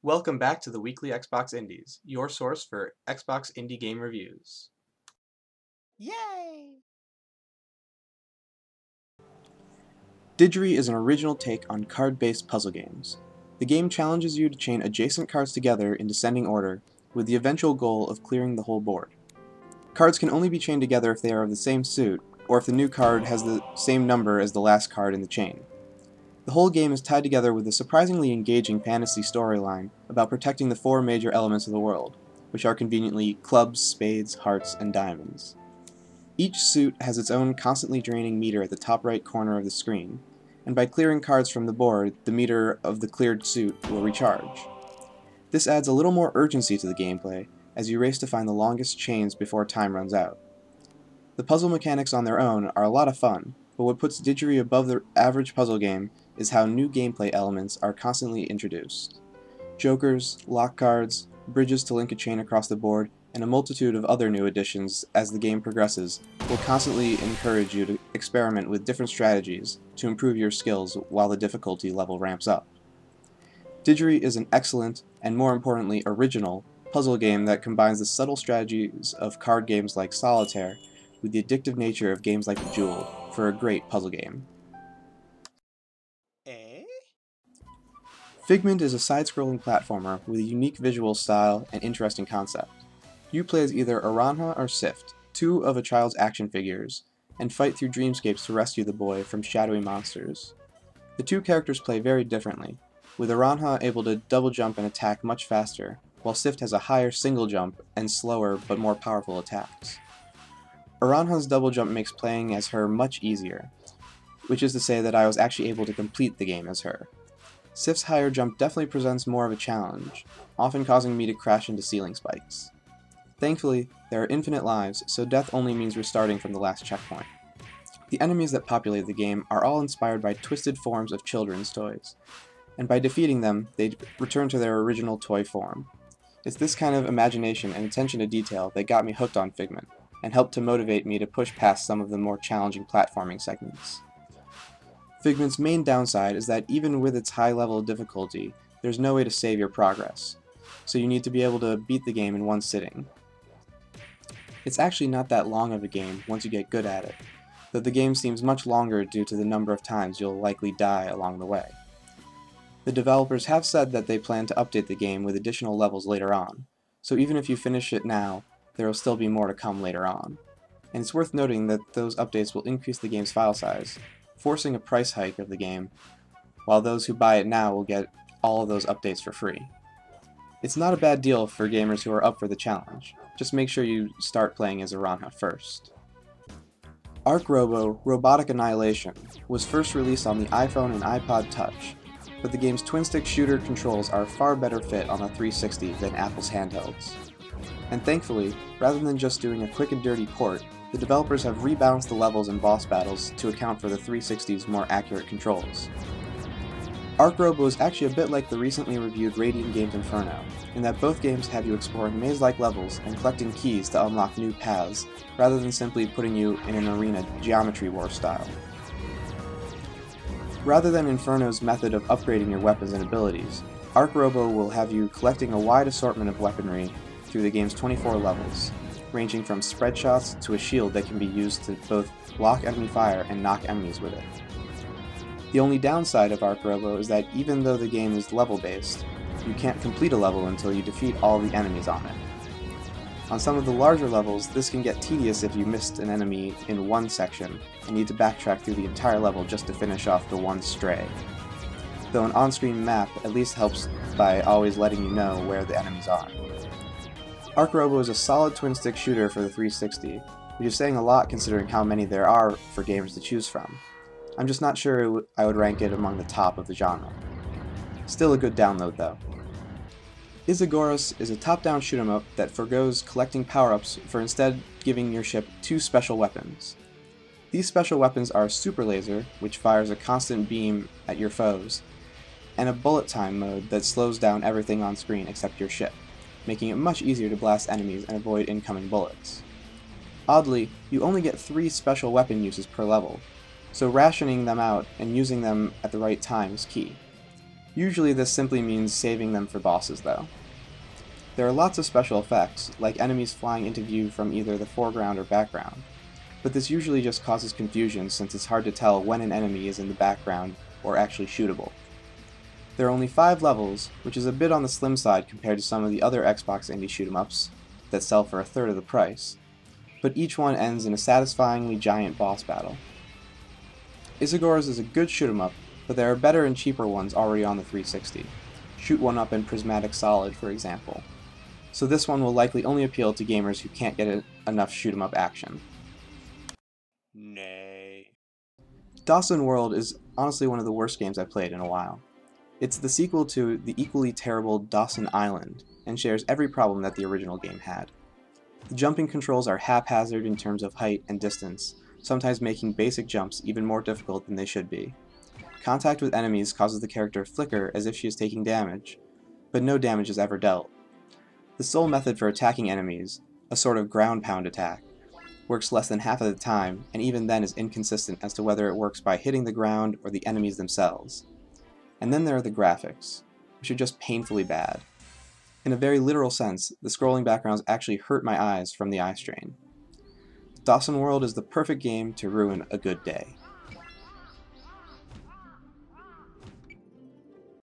Welcome back to the weekly Xbox Indies, your source for Xbox indie game reviews. Yay! Didgery is an original take on card-based puzzle games. The game challenges you to chain adjacent cards together in descending order, with the eventual goal of clearing the whole board. Cards can only be chained together if they are of the same suit, or if the new card has the same number as the last card in the chain. The whole game is tied together with a surprisingly engaging fantasy storyline about protecting the four major elements of the world, which are conveniently clubs, spades, hearts, and diamonds. Each suit has its own constantly draining meter at the top right corner of the screen, and by clearing cards from the board, the meter of the cleared suit will recharge. This adds a little more urgency to the gameplay, as you race to find the longest chains before time runs out. The puzzle mechanics on their own are a lot of fun, but what puts Didgery above the average puzzle game is how new gameplay elements are constantly introduced. Jokers, lock cards, bridges to link a chain across the board, and a multitude of other new additions as the game progresses will constantly encourage you to experiment with different strategies to improve your skills while the difficulty level ramps up. Didgery is an excellent, and more importantly original, puzzle game that combines the subtle strategies of card games like Solitaire with the addictive nature of games like Bejeweled for a great puzzle game. Figment is a side-scrolling platformer with a unique visual style and interesting concept. You play as either Aranha or Sift, two of a child's action figures, and fight through dreamscapes to rescue the boy from shadowy monsters. The two characters play very differently, with Aranha able to double jump and attack much faster, while Sift has a higher single jump and slower but more powerful attacks. Aranha's double jump makes playing as her much easier, which is to say that I was actually able to complete the game as her. Sift's higher jump definitely presents more of a challenge, often causing me to crash into ceiling spikes. Thankfully, there are infinite lives, so death only means restarting from the last checkpoint. The enemies that populate the game are all inspired by twisted forms of children's toys, and by defeating them, they return to their original toy form. It's this kind of imagination and attention to detail that got me hooked on Figment, and helped to motivate me to push past some of the more challenging platforming segments. Figment's main downside is that even with its high level of difficulty, there's no way to save your progress, so you need to be able to beat the game in one sitting. It's actually not that long of a game once you get good at it, though the game seems much longer due to the number of times you'll likely die along the way. The developers have said that they plan to update the game with additional levels later on, so even if you finish it now, there will still be more to come later on. And it's worth noting that those updates will increase the game's file size, forcing a price hike of the game, while those who buy it now will get all of those updates for free. It's not a bad deal for gamers who are up for the challenge, just make sure you start playing as Aranha first. Archrobo, Robotic Annihilation was first released on the iPhone and iPod Touch, but the game's twin-stick shooter controls are a far better fit on the 360 than Apple's handhelds. And thankfully, rather than just doing a quick and dirty port, the developers have rebalanced the levels and boss battles to account for the 360's more accurate controls. Archrobo is actually a bit like the recently reviewed Radiant game's Inferno, in that both games have you exploring maze-like levels and collecting keys to unlock new paths, rather than simply putting you in an arena geometry war style. Rather than Inferno's method of upgrading your weapons and abilities, Archrobo will have you collecting a wide assortment of weaponry through the game's 24 levels, ranging from spread shots to a shield that can be used to both block enemy fire and knock enemies with it. The only downside of Archrobo is that even though the game is level-based, you can't complete a level until you defeat all the enemies on it. On some of the larger levels, this can get tedious if you missed an enemy in one section and need to backtrack through the entire level just to finish off the one stray. Though an on-screen map at least helps by always letting you know where the enemies are. Archrobo is a solid twin-stick shooter for the 360, which is saying a lot considering how many there are for games to choose from. I'm just not sure I would rank it among the top of the genre. Still a good download though. Isagoras is a top-down shoot 'em up that forgoes collecting power-ups for instead giving your ship two special weapons. These special weapons are a super laser, which fires a constant beam at your foes, and a bullet time mode that slows down everything on screen except your ship, making it much easier to blast enemies and avoid incoming bullets. Oddly, you only get 3 special weapon uses per level, so rationing them out and using them at the right time is key. Usually this simply means saving them for bosses though. There are lots of special effects, like enemies flying into view from either the foreground or background, but this usually just causes confusion since it's hard to tell when an enemy is in the background or actually shootable. There are only 5 levels, which is a bit on the slim side compared to some of the other Xbox indie shoot-'em-ups that sell for a third of the price, but each one ends in a satisfyingly giant boss battle. Isagoras is a good shoot-'em-up, but there are better and cheaper ones already on the 360. Shoot 'One Up and Prismatic Solid, for example. So this one will likely only appeal to gamers who can't get enough shoot-'em-up action. Nay. Dossun World is honestly one of the worst games I've played in a while. It's the sequel to the equally terrible Dossun Island, and shares every problem that the original game had. The jumping controls are haphazard in terms of height and distance, sometimes making basic jumps even more difficult than they should be. Contact with enemies causes the character to flicker as if she is taking damage, but no damage is ever dealt. The sole method for attacking enemies, a sort of ground pound attack, works less than half of the time, and even then is inconsistent as to whether it works by hitting the ground or the enemies themselves. And then there are the graphics, which are just painfully bad. In a very literal sense, the scrolling backgrounds actually hurt my eyes from the eye strain. Dossun World is the perfect game to ruin a good day.